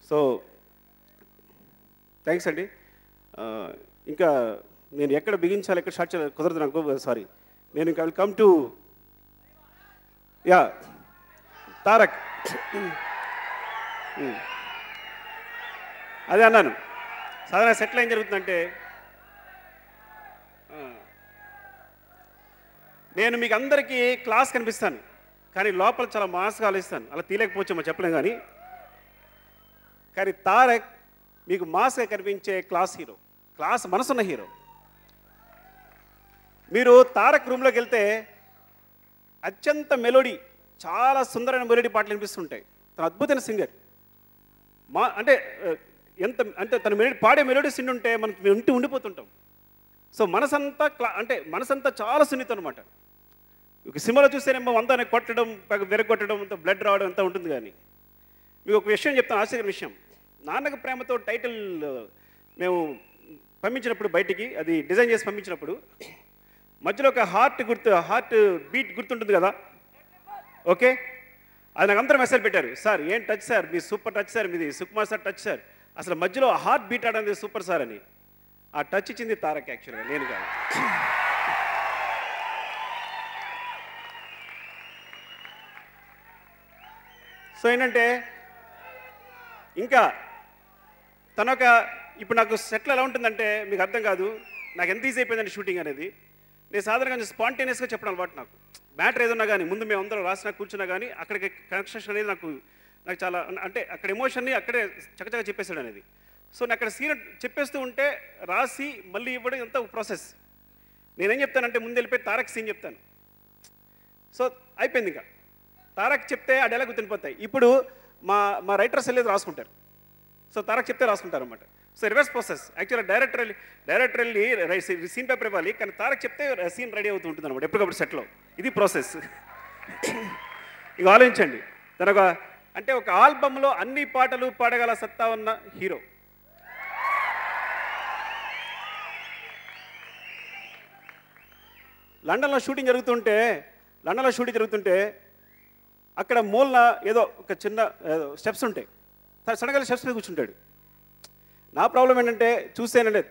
So thanks అండి. ఇంకా నేను ఎక్కడ బిగించాలి ఎక్కడ స్టార్ట్ చేయాలి కుదరదు నాకు, సారీ. నేను ఇంకా కమ్ టు యా తారక్. అదే అన్నాను, సాధారణ సెటిల్ ఏం జరుగుతుందంటే నేను మీకు అందరికీ క్లాస్ కనిపిస్తాను, కానీ లోపల చాలా మాస్గా ఆలోచిస్తాను. అలా తీయలేకపోవచ్చేమో చెప్పలేం, కానీ తారక్ మీకు మాస్గా కనిపించే క్లాస్ హీరో, క్లాస్ మనసున్న హీరో. మీరు తారక్ రూమ్లోకి వెళ్తే అత్యంత మెలోడీ, చాలా సుందరమైన మెలోడీ పాటలు వినిపిస్తుంటాయి. తన అద్భుతమైన సింగర్. అంటే ఎంత అంటే తన పాడే మెలోడీ సింగ్ ఉంటే మనకి ఉండిపోతుంటాం. సో మనసంతా మనసంతా చాలా సున్నితం అనమాట. ఒక సినిమాలో చూస్తేనేమో అంతా కొట్టడం, వెరగొట్టడం, అంత బ్లడ్ రావడం అంతా ఉంటుంది. కానీ మీకు ఒక విషయం చెప్తాను, ఆశ్చర్య విషయం. నాన్నకు ప్రేమతో టైటిల్ మేము పంపించినప్పుడు బయటికి, అది డిజైన్ చేసి పంపించినప్పుడు మధ్యలో ఒక హార్ట్ బీట్ గుర్తుంటుంది కదా, ఓకే. అది నాకు అందరూ మెసేజ్ పెట్టారు, సార్ ఏం టచ్ సార్, మీ సూపర్ టచ్ సార్, మీది సుకుమార్ సార్ టచ్ సార్, అసలు మధ్యలో హార్ట్ బీట్ ఆడేది సూపర్ సార్ అని. ఆ టచ్ ఇచ్చింది తారక్, యాక్చువల్గా నేను కాదు. సో ఏంటంటే ఇంకా తనొక ఇప్పుడు నాకు సెట్లు ఎలా ఉంటుందంటే మీకు అర్థం కాదు, నాకు ఎంత ఈజీ అయిపోయిందండి షూటింగ్ అనేది. నేను సాధారణంగా స్పాంటేనియస్గా చెప్పడం అలవాటు నాకు. మ్యాటర్ ఏదన్నా కానీ ముందు మేము అందరం రాసినా కూర్చున్నా కానీ అక్కడికి కనెక్షన్ అనేది నాకు చాలా అంటే అక్కడ ఎమోషన్ని అక్కడే చక్కచక్క చెప్పేశాడు అనేది. సో నేను అక్కడ సీన్ చెప్పేస్తూ ఉంటే రాసి మళ్ళీ ఇవ్వడం ఎంత ప్రాసెస్. నేనేం చెప్తానంటే ముందు వెళ్ళిపోయి తారక్ సీన్ చెప్తాను. సో అయిపోయింది, ఇంకా తారక్ చెప్తే ఆ డైలాగ్ గుర్తుండిపోతాయి. ఇప్పుడు మా రైటర్స్ వెళ్ళేది రాసుకుంటారు, సో తారక్ చెప్తే రాసుకుంటారు అనమాట. So reverse process. యాక్చువల్గా డైరెక్టర్ వెళ్ళి సీన్ పేపర్ ఇవ్వాలి, కానీ తారక్ చెప్తే సీన్ రెడీ అవుతూ ఉంటుంది అనమాట ఎప్పటికప్పుడు సెట్లో. ఇది ప్రాసెస్. ఇక ఆలోచించండి, అంటే ఒక ఆల్బమ్లో అన్ని పాటలు పాడగల సత్తా ఉన్న హీరో. లండన్లో షూటింగ్ జరుగుతుంటే అక్కడ మూలన ఏదో ఒక చిన్న స్టెప్స్ ఉంటాయి, సడన్గా స్టెప్స్ మీద కూర్చుంటాడు. నా ప్రాబ్లం ఏంటంటే చూసేనంటే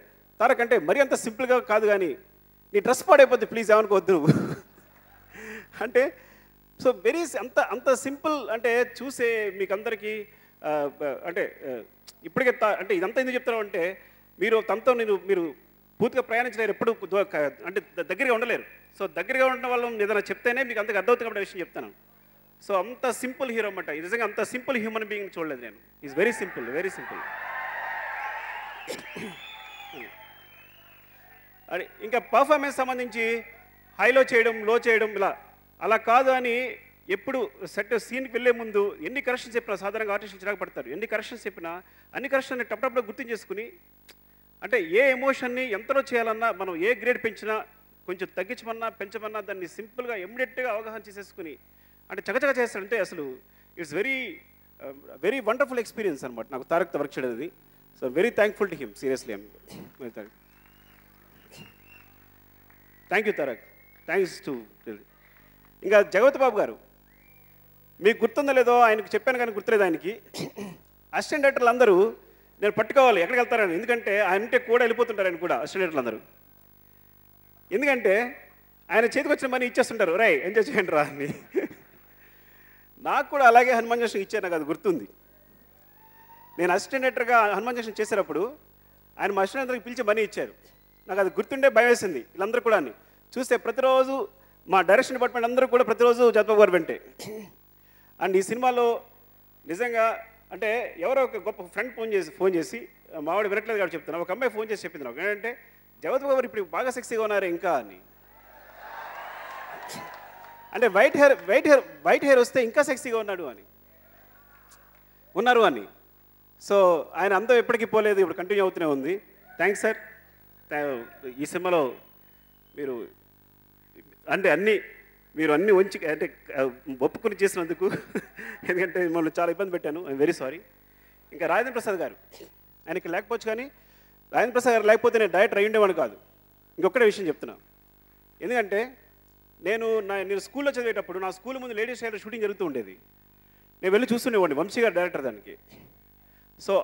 తారక్ అంటే మరీ అంత సింపుల్గా కాదు, కానీ నీ డ్రెస్ పాడైపోద్ది ప్లీజ్ ఏమనుకోవద్దు అంటే. సో అంత సింపుల్ అంటే చూసే మీకు అందరికీ అంటే ఇప్పటికే అంటే ఇదంతా ఎందుకు చెప్తాను అంటే మీరు తనతో మీరు పూర్తిగా ప్రయాణించలేరు, ఎప్పుడు అంటే దగ్గరగా ఉండలేరు. సో దగ్గరగా ఉండడం వల్ల ఏదైనా చెప్తేనే మీకు అంతగా అర్థమవుతుంది కాబట్టి విషయం చెప్తాను. సో అంత సింపుల్ హీరో అన్నమాట. నిజంగా అంత సింపుల్ హ్యూమన్ బీయింగ్ చూడలేదు నేను. Is very simple, very simple. అది ఇంకా పర్ఫార్మెన్స్ సంబంధించి హైలో చేయడం, లో చేయడం అలా కాదు అని ఎప్పుడు సీన్కి వెళ్ళే ముందు ఎన్ని కరెక్షన్స్ చెప్పినా సాధారణంగా ఆర్టిస్టులు చిరాకు పడతారు. ఎన్ని కరెక్షన్స్ చెప్పినా అన్ని కరెక్షన్ని టప్టప్లో గుర్తు చేసుకుని, అంటే ఏ ఎమోషన్ని ఎంతలో చేయాలన్నా మనం ఏ గ్రేడ్ పెంచినా కొంచెం తగ్గించమన్నా పెంచమన్నా దాన్ని సింపుల్గా ఇమ్మీడియట్గా అవగాహన చేసేసుకుని అంటే చకచక చేస్తాడంటే అసలు ఇట్స్ వెరీ వండర్ఫుల్ ఎక్స్పీరియన్స్ అనమాట నాకు తారక్తో వర్క్ చేయడం. So very thankful to him, seriously. Thank you Tarak, thanks to. ఇంకా జగపతి బాబు గారు మీకు గుర్తుందో లేదో, ఆయనకు చెప్పాను కానీ గుర్తులేదు. ఆయనకి అసిస్టెంట్ డైరెక్టర్లు అందరూ నేను పట్టుకోవాలి ఎక్కడికి వెళ్తారని, ఎందుకంటే ఆయన ఉంటే కూడా వెళ్ళిపోతుంటారు. ఆయన కూడా అసిస్టెంట్ డైరెక్టర్లు అందరూ, ఎందుకంటే ఆయన చేతికి వచ్చిన మనీ ఇచ్చేస్తుంటారు, రై ఎంజాయ్ చేయండి రా అని. నాకు కూడా అలాగే హనుమాన్ జంక్షన్ ఇచ్చారు, నాకు అది గుర్తుంది. నేను అసిస్టెంట్ డైరెక్టర్గా హనుమాన్ జంక్షన్ చేసేటప్పుడు ఆయన మా అసిస్టెంట్ డైరెక్టర్కి పిలిచి మనీ ఇచ్చారు. నాకు అది గుర్తుండే భయం వేసింది. వీళ్ళందరూ కూడా చూస్తే ప్రతిరోజు మా డైరెక్షన్ డిపార్ట్మెంట్ అందరూ కూడా ప్రతిరోజు జగపతి గారు వెంటే. అండ్ ఈ సినిమాలో నిజంగా అంటే ఎవరో ఒక గొప్ప ఫ్రెండ్ ఫోన్ చేసి మావాడు వినట్లేదు కాబట్టి చెప్తున్నా, ఒక అమ్మాయి ఫోన్ చేసి చెప్పింది నాకు ఏంటంటే జగపతి గారు ఇప్పుడు బాగా సెక్సీగా ఉన్నారు ఇంకా అని. అంటే వైట్ హెయిర్ వస్తే ఇంకా సెక్సీగా ఉన్నారు అని. సో ఆయన అందం ఎప్పటికీ పోలేదు, ఇప్పుడు కంటిన్యూ అవుతూనే ఉంది. Thanks sir. ఈ సినిమాలో మీరు అన్నీ వంచి అంటే ఒప్పుకుని చేసినందుకు, ఎందుకంటే మిమ్మల్ని చాలా ఇబ్బంది పెట్టాను, ఐఎమ్ వెరీ సారీ. ఇంకా రాజేంద్ర ప్రసాద్ గారు ఆయనకి లేకపోవచ్చు, కానీ రాజేంద్ర ప్రసాద్ గారు లేకపోతే నేను డైరెక్టర్ అయ్యి ఉండేవాడు కాదు. ఇంకొకటే విషయం చెప్తున్నా, ఎందుకంటే నేను స్కూల్లో చదివేటప్పుడు నా స్కూల్ ముందు లేడీస్ టైలర్ షూటింగ్ జరుగుతూ ఉండేది. నేను వెళ్ళి చూస్తుండేవాడిని, వంశీ గారు డైరెక్టర్ దానికి. సో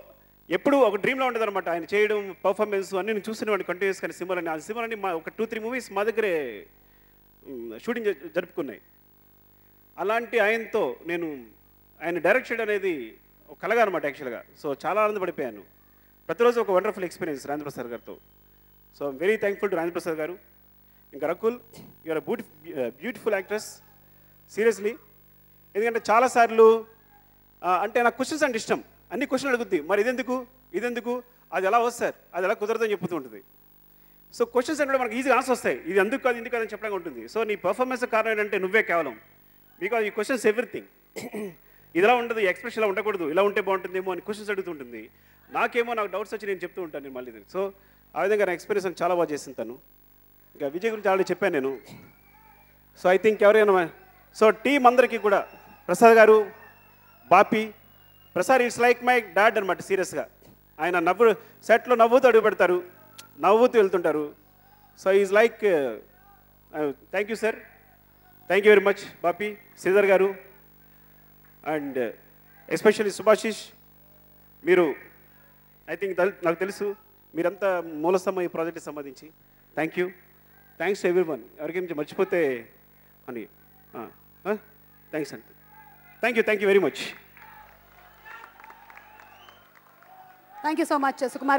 ఎప్పుడు ఒక డ్రీమ్లో ఉండదు అనమాట ఆయన చేయడం పర్ఫార్మెన్స్ అన్నీ నేను చూసినవాడిని కంటిన్యూస్ కానీ సినిమాలని ఆ సినిమాలని మా ఒక 2-3 మూవీస్ మా దగ్గరే షూటింగ్ జరుపుకున్నాయి. అలాంటి ఆయనతో నేను ఆయన డైరెక్ట్ చేయడం అనేది ఒక కలగా అనమాట యాక్చువల్గా. సో చాలా ఆనందపడిపోయాను. ప్రతిరోజు ఒక వండర్ఫుల్ ఎక్స్పీరియన్స్ రాజేంద్ర ప్రసాద్ గారితో. So I'm very thankful to Rajendra Prasad garu. ఇంకా Rakul, you're beautiful actress seriously. ఎందుకంటే చాలాసార్లు అంటే నాకు క్వశ్చన్స్ అంటే ఇష్టం, అన్ని క్వశ్చన్లు అడుగుద్ది, మరి ఇదెందుకు అది ఎలా వస్తారు, అది ఎలా కుదరదని చెప్తూ ఉంటుంది. సో క్వశ్చన్స్ అంటే మనకి ఈజీగా ఆన్సర్ వస్తాయి, ఇది ఎందుకు కాదు ఇందుకు అని చెప్పడానికి ఉంటుంది. సో నీ పర్ఫార్మెన్స్ కారణం ఏంటంటే నువ్వే కేవలం, బికాజ్ ఈ క్వశ్చన్స్ ఎవ్రీథింగ్. ఇది ఇలా ఉండదు, ఈ ఎక్స్ప్రెషన్ ఇలా ఉండకూడదు, ఇలా ఉంటే బాగుంటుందేమో అని క్వశ్చన్స్ అడుగుతుంటుంది. నాకు డౌట్స్ వచ్చి నేను చెప్తూ ఉంటాను నేను మళ్ళీ. సో ఆ విధంగా నా ఎక్స్పీరియన్స్ చాలా బాగా చేసింది తను. ఇంకా విజయ్ గురించి ఆల్రెడీ చెప్పాను నేను. సో ఐ థింక్ ఎవరైనా సో టీం అందరికీ కూడా ప్రసాద్ గారు, Bapi, Prasad it's like my dad అనమాట సీరియస్గా. ఆయన సెట్లో నవ్వుతూ అడుగు పెడతారు, నవ్వుతూ వెళ్తుంటారు. So is like thank you sir, thank you very much Bapi, Sridhar గారు అండ్ ఎస్పెషల్లీ సుభాషిష్. మీరు ఐ థింక్ నాకు తెలుసు మీరంతా మూలస్తంభం ఈ ప్రాజెక్ట్కి సంబంధించి. Thanks to everyone. ఎవరికేమి మర్చిపోతే అని థ్యాంక్స్ అండి. Thank you very much. Thank you so much Sukumar గారు.